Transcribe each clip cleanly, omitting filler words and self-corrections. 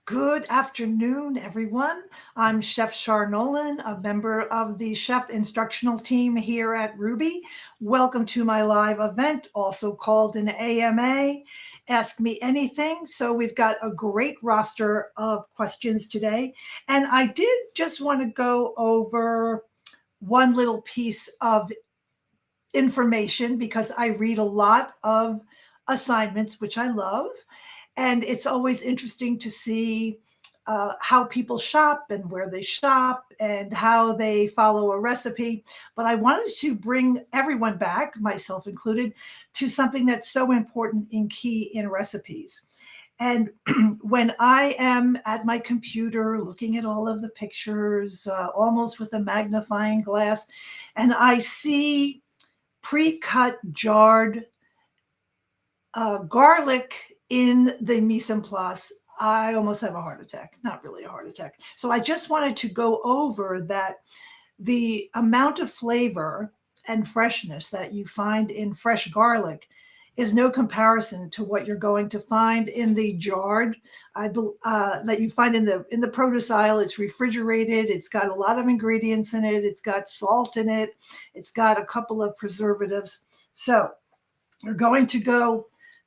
Good afternoon, everyone. I'm Chef Char Nolan, a member of the chef instructional team here at Rouxbe. Welcome to my live event, also called an AMA, Ask Me Anything. So we've got a great roster of questions today. And I did just want to go over one little piece of information because I read a lot of assignments, which I love. And it's always interesting to see how people shop and where they shop and how they follow a recipe. But I wanted to bring everyone back, myself included, to something that's so important and key in recipes. And when I am at my computer looking at all of the pictures, almost with a magnifying glass, and I see pre-cut jarred garlic in the mise en place, I almost have a heart attack. Not really a heart attack. So I just wanted to go over that the amount of flavor and freshness that you find in fresh garlic is no comparison to what you're going to find in the jarred that you find in the produce aisle. It's refrigerated. It's got a lot of ingredients in it. It's got salt in it. It's got a couple of preservatives. So we're going to go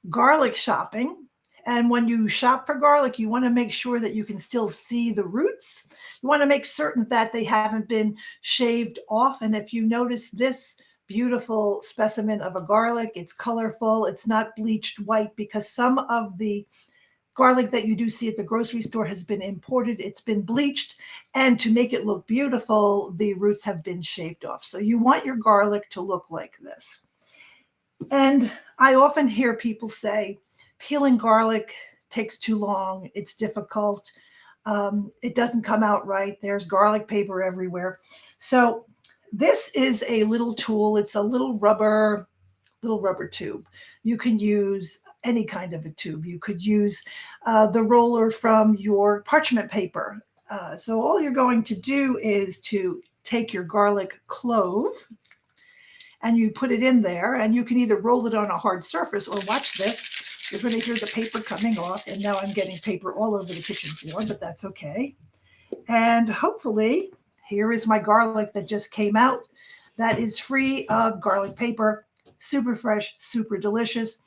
garlic shopping. And when you shop for garlic, you want to make sure that you can still see the roots. You want to make certain that they haven't been shaved off. And if you notice this beautiful specimen of a garlic, it's colorful, it's not bleached white, because some of the garlic that you do see at the grocery store has been imported, it's been bleached, and to make it look beautiful, the roots have been shaved off. So you want your garlic to look like this. And I often hear people say, peeling garlic takes too long, it's difficult, it doesn't come out right, there's garlic paper everywhere. So this is a little tool. It's a little rubber tube. You can use any kind of a tube. You could use the roller from your parchment paper. So all you're going to do is to take your garlic clove and you put it in there, and you can either roll it on a hard surface or watch this. You're going to hear the paper coming off, and now I'm getting paper all over the kitchen floor, but that's okay. And hopefully, here is my garlic that just came out. That is free of garlic paper, super fresh, super delicious.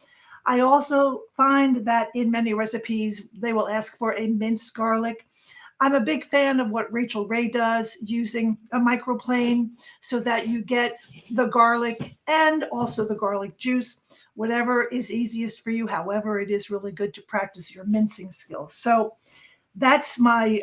I also find that in many recipes, they will ask for a minced garlic. I'm a big fan of what Rachel Ray does, using a microplane so that you get the garlic and also the garlic juice, whatever is easiest for you. However, it is really good to practice your mincing skills. So that's my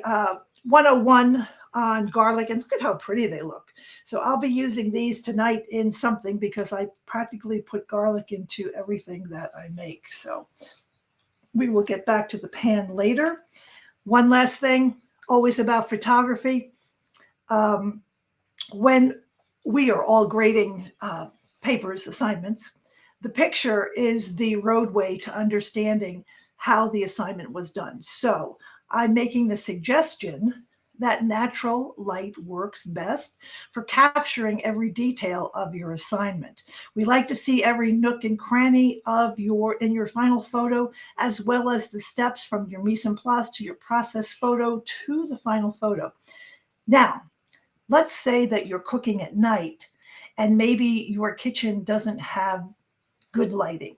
101 on garlic, and look at how pretty they look. So I'll be using these tonight in something because I practically put garlic into everything that I make. So we will get back to the pan later. One last thing, always about photography. When we are all grading papers, assignments, the picture is the roadway to understanding how the assignment was done. So I'm making the suggestion that natural light works best for capturing every detail of your assignment. We like to see every nook and cranny of in your final photo, as well as the steps from your mise en place to your process photo to the final photo. Now, let's say that you're cooking at night and maybe your kitchen doesn't have good lighting.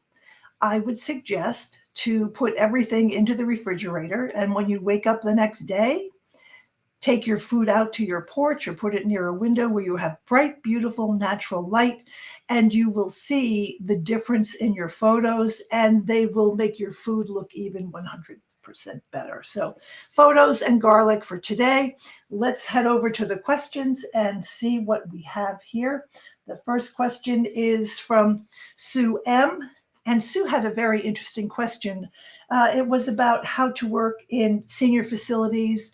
I would suggest to put everything into the refrigerator, and when you wake up the next day, take your food out to your porch or put it near a window where you have bright, beautiful, natural light, and you will see the difference in your photos, and they will make your food look even 100% better. So photos and garlic for today. Let's head over to the questions and see what we have here. The first question is from Sue M. And Sue had a very interesting question. It was about how to work in senior facilities,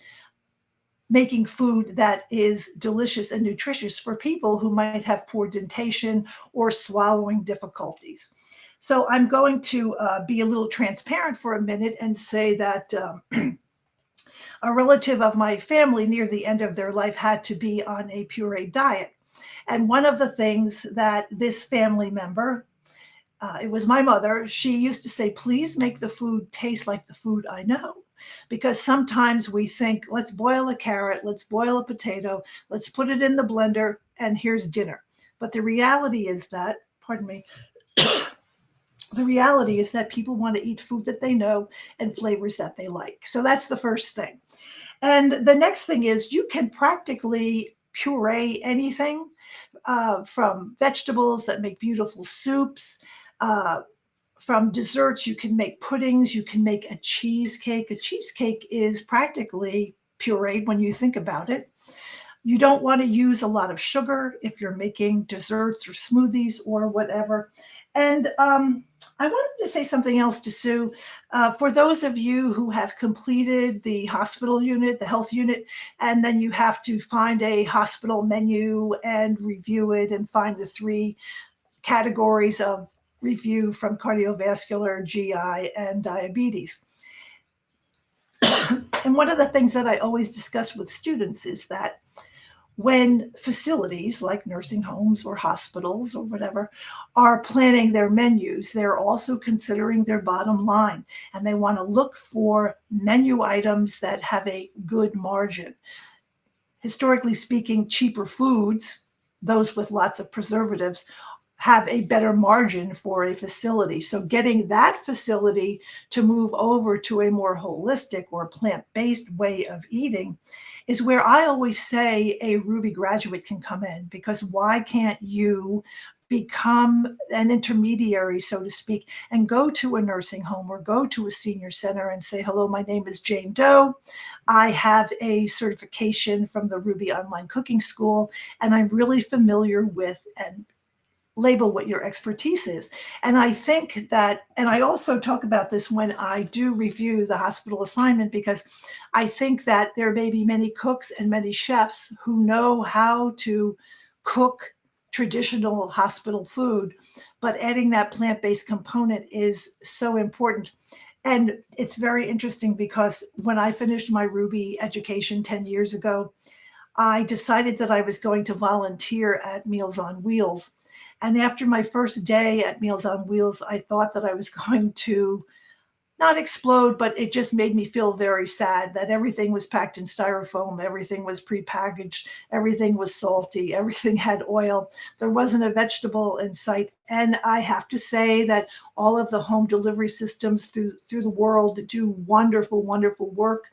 making food that is delicious and nutritious for people who might have poor dentition or swallowing difficulties. So I'm going to be a little transparent for a minute and say that a relative of my family near the end of their life had to be on a puree diet. And one of the things that this family member, it was my mother, she used to say, please make the food taste like the food I know. because sometimes we think, let's boil a carrot, let's boil a potato, let's put it in the blender, and here's dinner. But the reality is that, pardon me, the reality is that people want to eat food that they know and flavors that they like. So that's the first thing. And the next thing is you can practically puree anything, from vegetables that make beautiful soups, uh, from desserts, you can make puddings, you can make a cheesecake. A cheesecake is practically pureed when you think about it. You don't want to use a lot of sugar if you're making desserts or smoothies or whatever. And I wanted to say something else to Sue. For those of you who have completed the hospital unit, the health unit, and then you have to find a hospital menu and review it and find the 3 categories of review from cardiovascular, GI, and diabetes. And one of the things that I always discuss with students is that when facilities like nursing homes or hospitals or whatever are planning their menus, they're also considering their bottom line, and they want to look for menu items that have a good margin. Historically speaking, cheaper foods, those with lots of preservatives, have a better margin for a facility. So getting that facility to move over to a more holistic or plant-based way of eating is where I always say a Rouxbe graduate can come in, because why can't you become an intermediary, so to speak, and go to a nursing home or go to a senior center and say, hello, my name is Jane Doe. I have a certification from the Rouxbe Online Cooking School, and I'm really familiar with and label what your expertise is. And I think that, and I also talk about this when I do review the hospital assignment, because I think that there may be many cooks and many chefs who know how to cook traditional hospital food, but adding that plant-based component is so important. And it's very interesting because when I finished my Rouxbe education 10 years ago, I decided that I was going to volunteer at Meals on Wheels. And after my first day at Meals on Wheels, I thought that I was going to not explode, but it just made me feel very sad that everything was packed in styrofoam, everything was prepackaged, everything was salty, everything had oil. There wasn't a vegetable in sight. And I have to say that all of the home delivery systems through the world do wonderful, wonderful work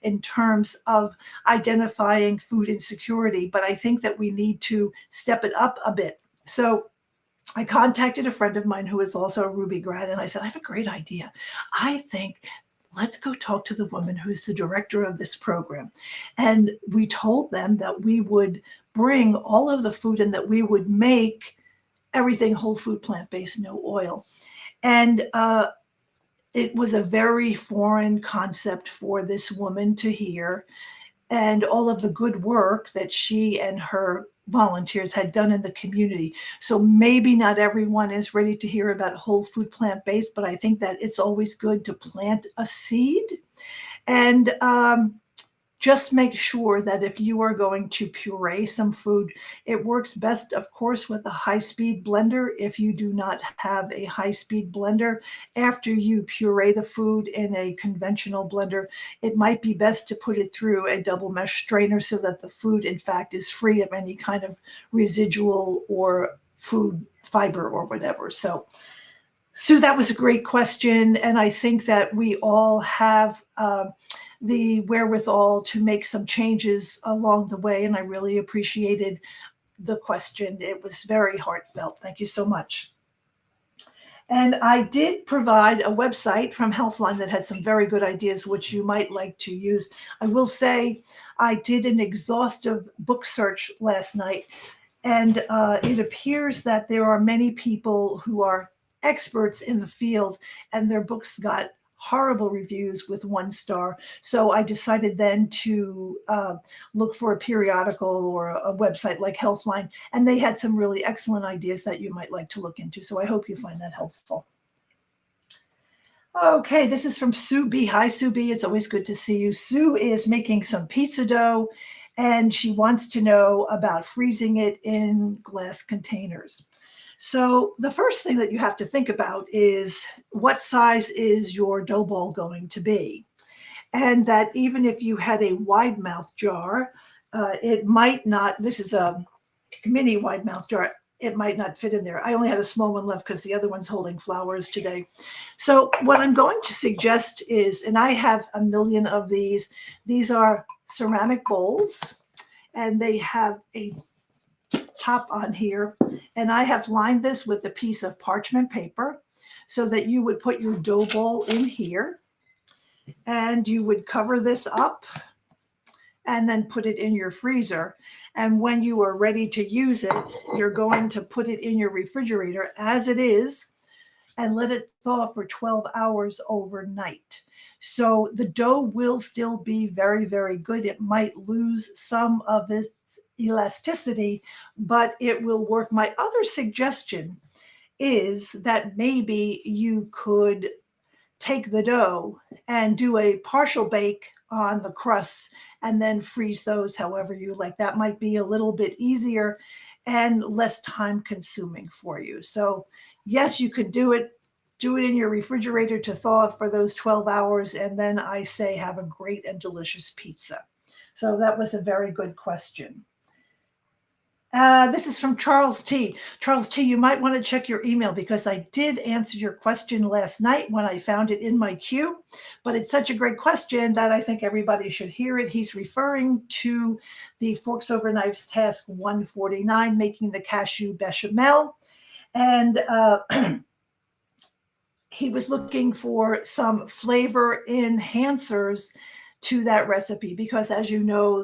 in terms of identifying food insecurity. But I think that we need to step it up a bit. So I contacted a friend of mine who is also a Rouxbe grad, and I said, I have a great idea. I think let's go talk to the woman who's the director of this program. And we told them that we would bring all of the food and that we would make everything whole food, plant-based, no oil. And it was a very foreign concept for this woman to hear, and all of the good work that she and her volunteers had done in the community. So maybe not everyone is ready to hear about whole food plant-based, but I think that it's always good to plant a seed. And just make sure that if you are going to puree some food, it works best, of course, with a high-speed blender. If you do not have a high-speed blender, after you puree the food in a conventional blender, it might be best to put it through a double mesh strainer so that the food, in fact, is free of any kind of residual or food fiber or whatever. So, Sue, that was a great question. And I think that we all have the wherewithal to make some changes along the way. And I really appreciated the question. It was very heartfelt. Thank you so much. And I did provide a website from Healthline that had some very good ideas, which you might like to use. I will say I did an exhaustive book search last night, and it appears that there are many people who are experts in the field, and their books got horrible reviews with 1 star. So I decided then to look for a periodical or a website like Healthline, and they had some really excellent ideas that you might like to look into. So I hope you find that helpful. Okay, this is from Sue B. Hi, Sue B. It's always good to see you. Sue is making some pizza dough, and she wants to know about freezing it in glass containers. So the first thing that you have to think about is, what size is your dough ball going to be? and that even if you had a wide mouth jar, it might not, this is a mini wide mouth jar, it might not fit in there. I only had a small one left because the other one's holding flowers today. So what I'm going to suggest is, and I have a million of these are ceramic bowls, and they have a top on here, and I have lined this with a piece of parchment paper so that you would put your dough ball in here, and you would cover this up and then put it in your freezer. And when you are ready to use it, you're going to put it in your refrigerator as it is and let it thaw for 12 hours overnight. So the dough will still be very, very good. It might lose some of its elasticity, but it will work. My other suggestion is that maybe you could take the dough and do a partial bake on the crusts and then freeze those however you like. That might be a little bit easier and less time consuming for you. So yes, you could do it in your refrigerator to thaw for those 12 hours. And then I say, have a great and delicious pizza. So that was a very good question. This is from Charles T. Charles T, you might want to check your email because I did answer your question last night when I found it in my queue, but it's such a great question that I think everybody should hear it. He's referring to the Forks Over Knives task 149, making the cashew bechamel. And he was looking for some flavor enhancers to that recipe because, as you know,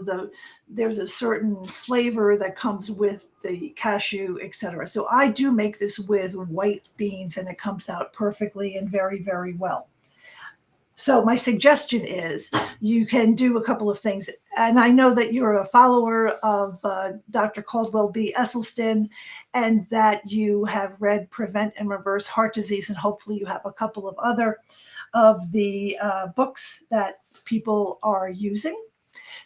there's a certain flavor that comes with the cashew, etc. So I do make this with white beans, and it comes out perfectly and very, very well. So my suggestion is you can do a couple of things. And I know that you're a follower of Dr. Caldwell B. Esselstyn, and that you have read Prevent and Reverse Heart Disease, and hopefully you have a couple of other of the books that people are using.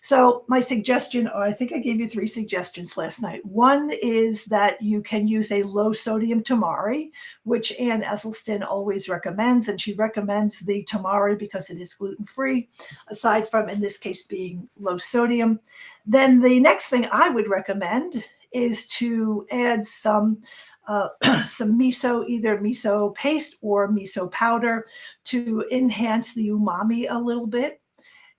So my suggestion, or I think I gave you 3 suggestions last night. One is that you can use a low sodium tamari, which Ann Esselstyn always recommends, and she recommends the tamari because it is gluten-free, aside from, in this case, being low sodium. Then the next thing I would recommend is to add some miso, either miso paste or miso powder, to enhance the umami a little bit.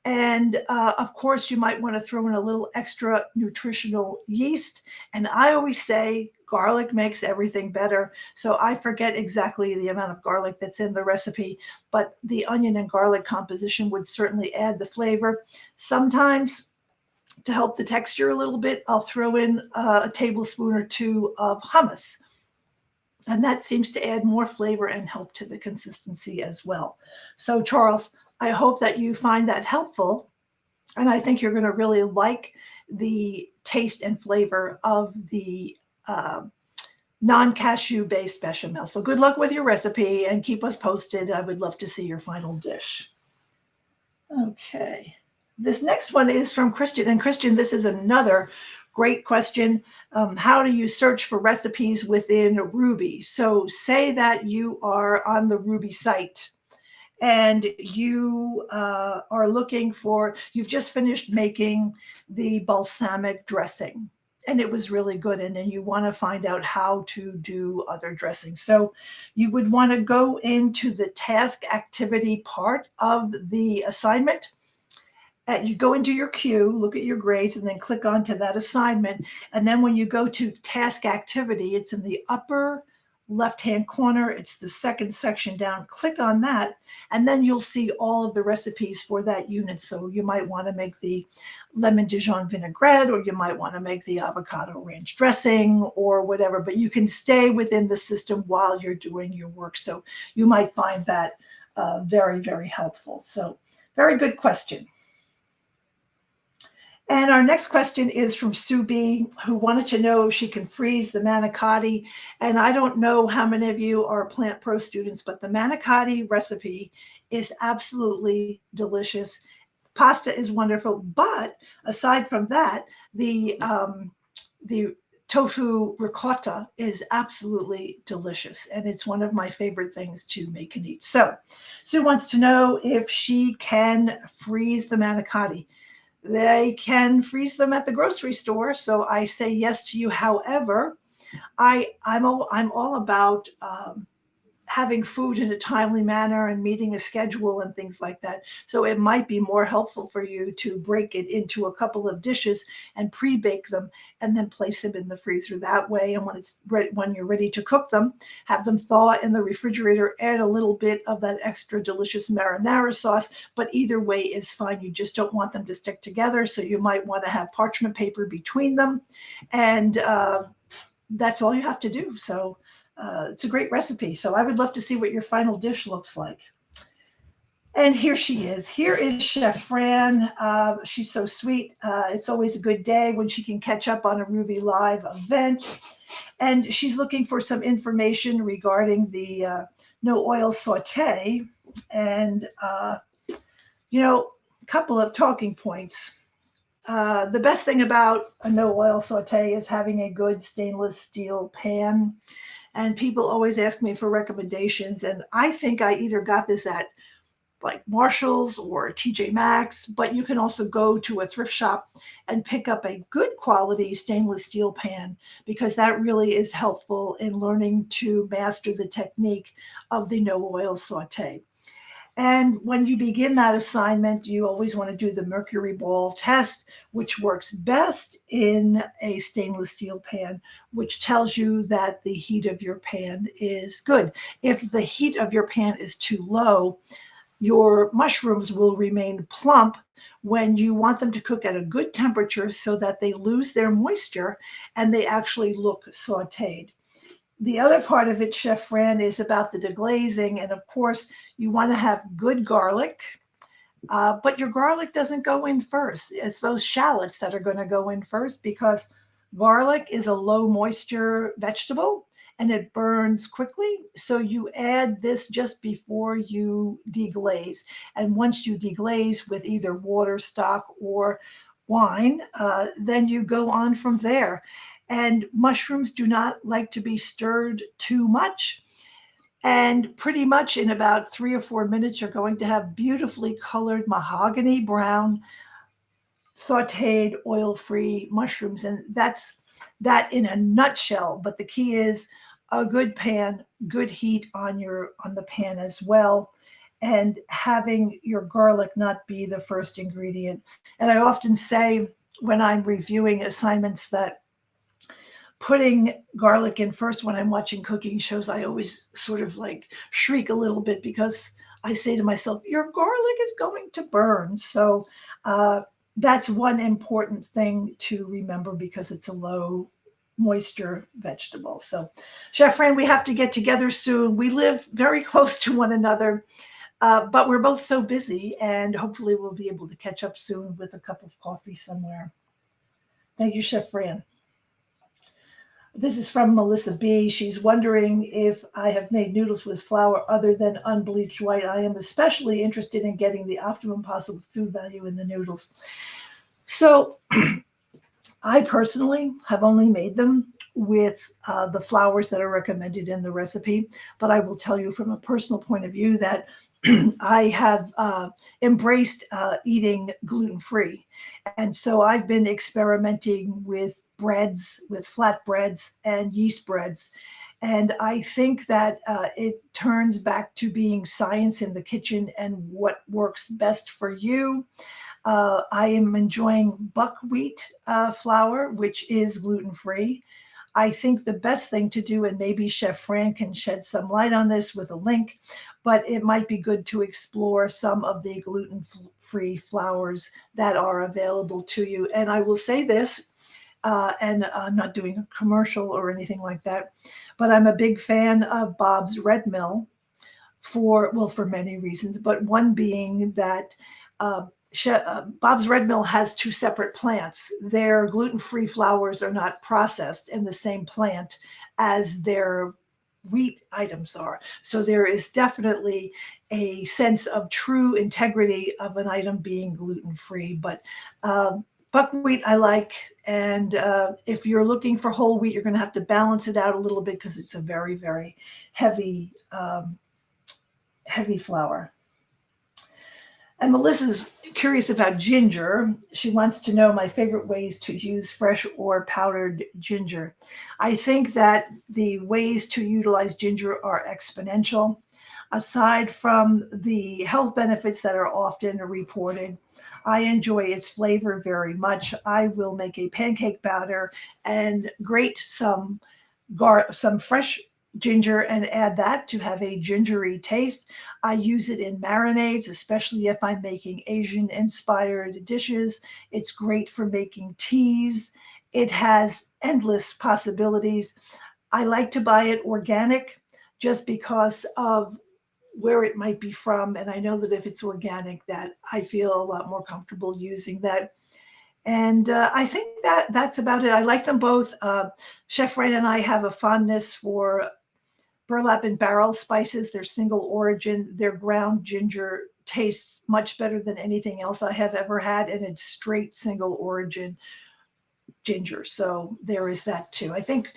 And of course, you might want to throw in a little extra nutritional yeast. And I always say garlic makes everything better. So I forget exactly the amount of garlic that's in the recipe, but the onion and garlic composition would certainly add the flavor. Sometimes, to help the texture a little bit, I'll throw in a tablespoon or 2 of hummus. And that seems to add more flavor and help to the consistency as well. So Charles, I hope that you find that helpful. And I think you're going to really like the taste and flavor of the non-cashew based bechamel. So good luck with your recipe and keep us posted. I would love to see your final dish. Okay. This next one is from Christian. And Christian, this is another great question. How do you search for recipes within Rouxbe? So say that you are on the Rouxbe site and you are looking for, you've just finished making the balsamic dressing and it was really good, and then you want to find out how to do other dressings. So you would want to go into the task activity part of the assignment. You go into your queue, look at your grades, and then click onto that assignment. And then when you go to task activity, it's in the upper left-hand corner. It's the second section down. Click on that, and then you'll see all of the recipes for that unit. So you might want to make the lemon Dijon vinaigrette, or you might want to make the avocado ranch dressing or whatever, but you can stay within the system while you're doing your work. So you might find that very, very helpful. So very good question. And our next question is from Sue B, who wanted to know if she can freeze the manicotti. And I don't know how many of you are Plant Pro students, but the manicotti recipe is absolutely delicious. Pasta is wonderful, but aside from that, the tofu ricotta is absolutely delicious, and it's one of my favorite things to make and eat. So Sue wants to know if she can freeze the manicotti. They can freeze them at the grocery store, so I say yes to you. However, I'm all about having food in a timely manner and meeting a schedule and things like that. So it might be more helpful for you to break it into a couple of dishes and pre-bake them and then place them in the freezer that way. And when you're ready to cook them, have them thaw in the refrigerator, add a little bit of that extra delicious marinara sauce. But either way is fine. You just don't want them to stick together. So you might want to have parchment paper between them. And that's all you have to do. So it's a great recipe. So I would love to see what your final dish looks like. And here she is. Here is Chef Fran. She's so sweet. It's always a good day when she can catch up on a Rouxbe Live event. And she's looking for some information regarding the no oil saute. And, a couple of talking points. The best thing about a no oil saute is having a good stainless steel pan. And people always ask me for recommendations. And I think I either got this at like Marshall's or TJ Maxx, but you can also go to a thrift shop and pick up a good quality stainless steel pan, because that really is helpful in learning to master the technique of the no oil saute. And when you begin that assignment, you always want to do the mercury ball test, which works best in a stainless steel pan, which tells you that the heat of your pan is good. If the heat of your pan is too low, your mushrooms will remain plump when you want them to cook at a good temperature so that they lose their moisture and they actually look sauteed. The other part of it, Chef Fran, is about the deglazing. And of course, you want to have good garlic, but your garlic doesn't go in first. It's those shallots that are going to go in first, because garlic is a low moisture vegetable and it burns quickly. So you add this just before you deglaze. And once you deglaze with either water, stock, or wine, then you go on from there. And mushrooms do not like to be stirred too much. And pretty much in about 3 or 4 minutes, you're going to have beautifully colored mahogany brown, sauteed, oil-free mushrooms. And that's that in a nutshell. But the key is a good pan, good heat on the pan as well, and having your garlic not be the first ingredient. And I often say when I'm reviewing assignments that putting garlic in first when I'm watching cooking shows, I always sort of like shriek a little bit, because I say to myself, your garlic is going to burn. So that's one important thing to remember, because it's a low moisture vegetable. So Chef Fran, we have to get together soon. We live very close to one another, but we're both so busy, and hopefully we'll be able to catch up soon with a cup of coffee somewhere. Thank you, Chef Fran. This is from Melissa B. She's wondering if I have made noodles with flour other than unbleached white. I am especially interested in getting the optimum possible food value in the noodles. So I personally have only made them with the flours that are recommended in the recipe. But I will tell you from a personal point of view that I have embraced eating gluten-free. And so I've been experimenting with breads, with flat breads and yeast breads. And I think that it turns back to being science in the kitchen and what works best for you. I am enjoying buckwheat flour, which is gluten-free. I think the best thing to do, and maybe Chef Fran can shed some light on this with a link, but it might be good to explore some of the gluten-free flours that are available to you. And I will say this, and I'm not doing a commercial or anything like that, but I'm a big fan of Bob's Red Mill for many reasons, but one being that Bob's Red Mill has 2 separate plants. Their gluten-free flours are not processed in the same plant as their wheat items are. So there is definitely a sense of true integrity of an item being gluten-free. But Buckwheat I like, and if you're looking for whole wheat, you're going to have to balance it out a little bit because it's a very, very heavy, heavy flour. And Melissa's curious about ginger. She wants to know my favorite ways to use fresh or powdered ginger. I think that the ways to utilize ginger are exponential. Aside from the health benefits that are often reported, I enjoy its flavor very much. I will make a pancake batter and grate some fresh ginger and add that to have a gingery taste. I use it in marinades, especially if I'm making Asian inspired dishes. It's great for making teas. It has endless possibilities. I like to buy it organic just because of where it might be from. And I know that if it's organic, that I feel a lot more comfortable using that. And I think that that's about it. I like them both. Chef Rain and I have a fondness for burlap and barrel spices. They're single origin. Their ground ginger tastes much better than anything else I have ever had, and it's straight single origin ginger. So there is that too. I think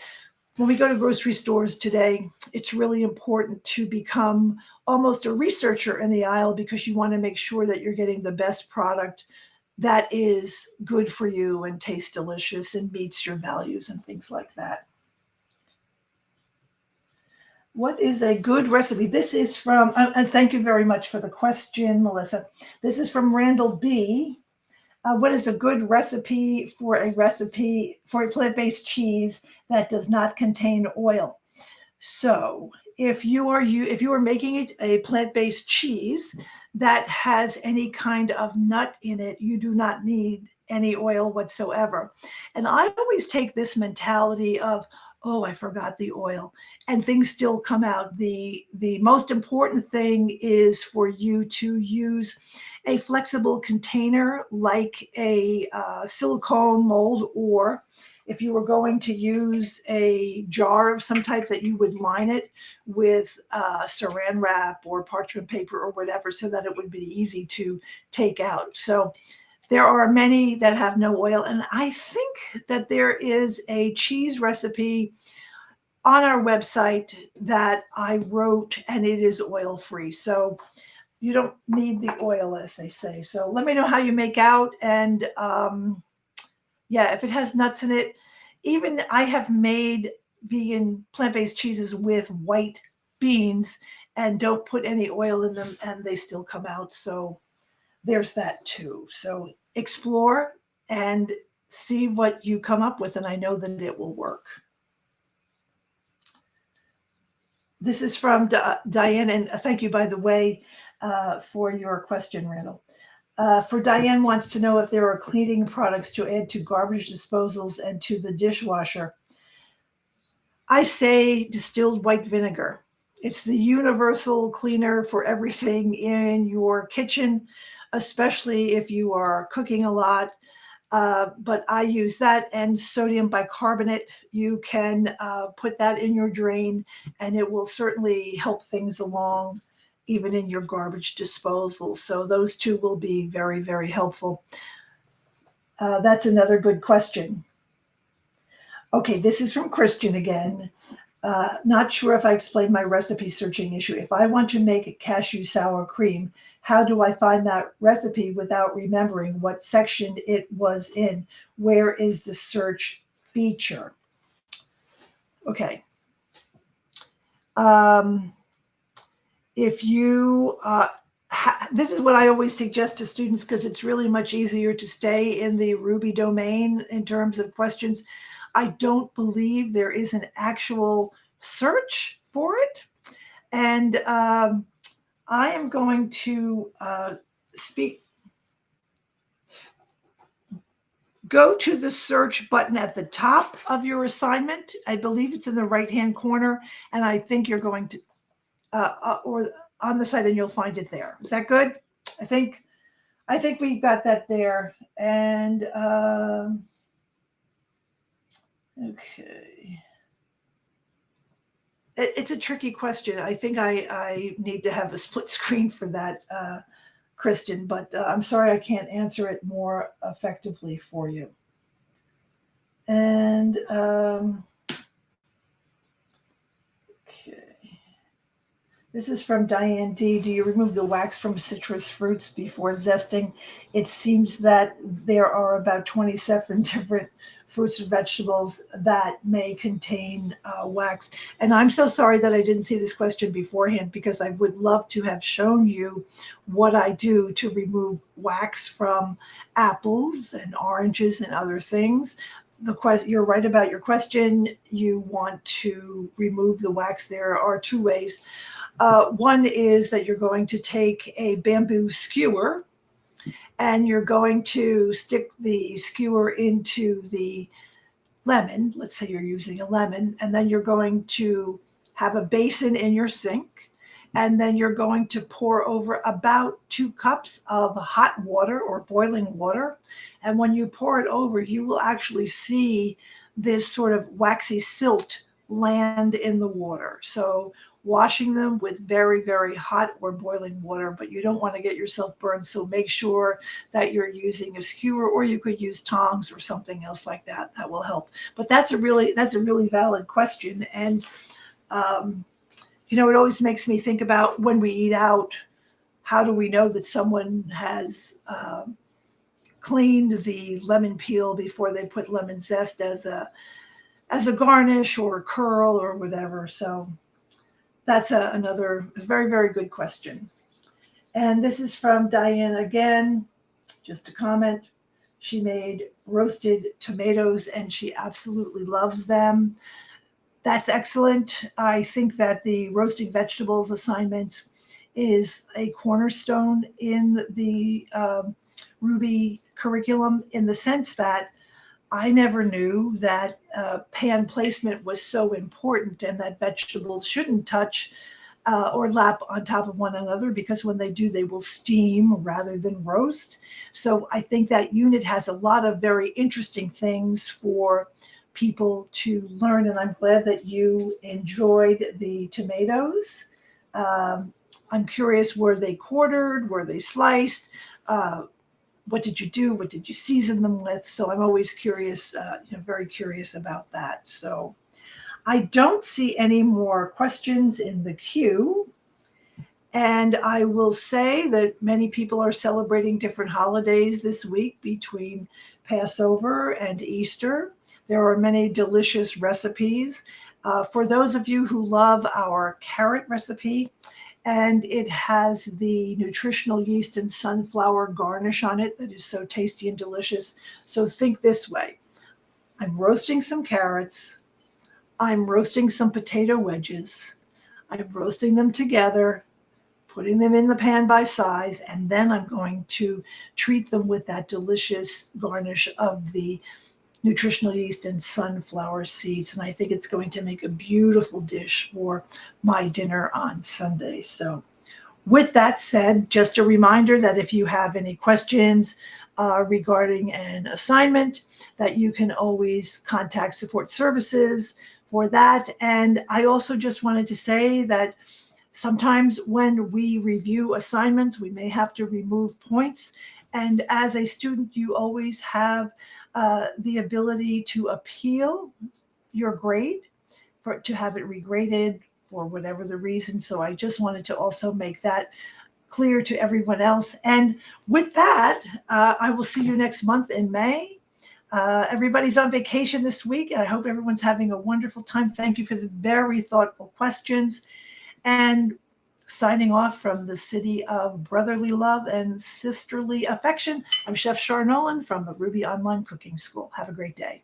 when we go to grocery stores today, it's really important to become almost a researcher in the aisle because you want to make sure that you're getting the best product that is good for you and tastes delicious and meets your values and things like that. What is a good recipe? This is from, and thank you very much for the question, Melissa. This is from Randall B. What is a good recipe for a plant-based cheese that does not contain oil? So if you are making a plant-based cheese that has any kind of nut in it, you do not need any oil whatsoever. And I always take this mentality of, oh, I forgot the oil, and things still come out. The most important thing is for you to use a flexible container like a silicone mold, or if you were going to use a jar of some type, that you would line it with saran wrap or parchment paper or whatever, so that it would be easy to take out. So there are many that have no oil, and I think that there is a cheese recipe on our website that I wrote, and it is oil-free. So you don't need the oil, as they say. So let me know how you make out. And yeah, if it has nuts in it, even I have made vegan plant-based cheeses with white beans and don't put any oil in them, and they still come out. So there's that too. So explore and see what you come up with, and I know that it will work. This is from Diane, and thank you, by the way, for your question, Randall. For Diane wants to know if there are cleaning products to add to garbage disposals and to the dishwasher. I say distilled white vinegar. It's the universal cleaner for everything in your kitchen, especially if you are cooking a lot. But I use that and sodium bicarbonate. You can put that in your drain, and it will certainly help things along, even in your garbage disposal. So those two will be very, very helpful. That's another good question. Okay, this is from Christian again. Not sure if I explained my recipe searching issue. If I want to make a cashew sour cream, how do I find that recipe without remembering what section it was in? Where is the search feature? Okay. If you, this is what I always suggest to students, because it's really much easier to stay in the Rouxbe domain in terms of questions. I don't believe there is an actual search for it. And I am going to go to the search button at the top of your assignment. I believe it's in the right-hand corner, and I think you're going to, or on the site, and you'll find it there. Is that good? I think we've got that there. And okay. It's a tricky question. I think I need to have a split screen for that Kristen, but I'm sorry I can't answer it more effectively for you. And okay. This is from Diane D. Do you remove the wax from citrus fruits before zesting? It seems that there are about 27 different fruits and vegetables that may contain wax. And I'm so sorry that I didn't see this question beforehand, because I would love to have shown you what I do to remove wax from apples and oranges and other things. You're right about your question. You want to remove the wax. There are two ways. One is that you're going to take a bamboo skewer and you're going to stick the skewer into the lemon. Let's say you're using a lemon, and then you're going to have a basin in your sink, and then you're going to pour over about 2 cups of hot water or boiling water. And when you pour it over, you will actually see this sort of waxy silt land in the water. So washing them with very, very hot or boiling water, but you don't want to get yourself burned. So make sure that you're using a skewer, or you could use tongs or something else like that. That will help. But that's a really valid question. And, it always makes me think about when we eat out, how do we know that someone has cleaned the lemon peel before they put lemon zest as a garnish or a curl or whatever? So that's another very, very good question. And this is from Diane again, just a comment. She made roasted tomatoes and she absolutely loves them. That's excellent. I think that the roasting vegetables assignment is a cornerstone in the Rouxbe curriculum, in the sense that I never knew that pan placement was so important, and that vegetables shouldn't touch or lap on top of one another, because when they do, they will steam rather than roast. So I think that unit has a lot of very interesting things for people to learn, and I'm glad that you enjoyed the tomatoes. I'm curious, were they quartered? Were they sliced? What did you do? What did you season them with? So I'm always curious, very curious about that. So I don't see any more questions in the queue. And I will say that many people are celebrating different holidays this week between Passover and Easter. There are many delicious recipes. For those of you who love our carrot recipe, and it has the nutritional yeast and sunflower garnish on it that is so tasty and delicious. So think this way. I'm roasting some carrots. I'm roasting some potato wedges. I'm roasting them together, putting them in the pan by size, and then I'm going to treat them with that delicious garnish of the nutritional yeast and sunflower seeds. And I think it's going to make a beautiful dish for my dinner on Sunday. So with that said, just a reminder that if you have any questions regarding an assignment, that you can always contact support services for that. And I also just wanted to say that sometimes when we review assignments, we may have to remove points. And as a student, you always have the ability to appeal your grade, to have it regraded for whatever the reason. So I just wanted to also make that clear to everyone else. And with that, I will see you next month in May. Everybody's on vacation this week, and I hope everyone's having a wonderful time. Thank you for the very thoughtful questions. And signing off from the city of brotherly love and sisterly affection, I'm Chef Char Nolan from the Rouxbe Online Cooking School. Have a great day.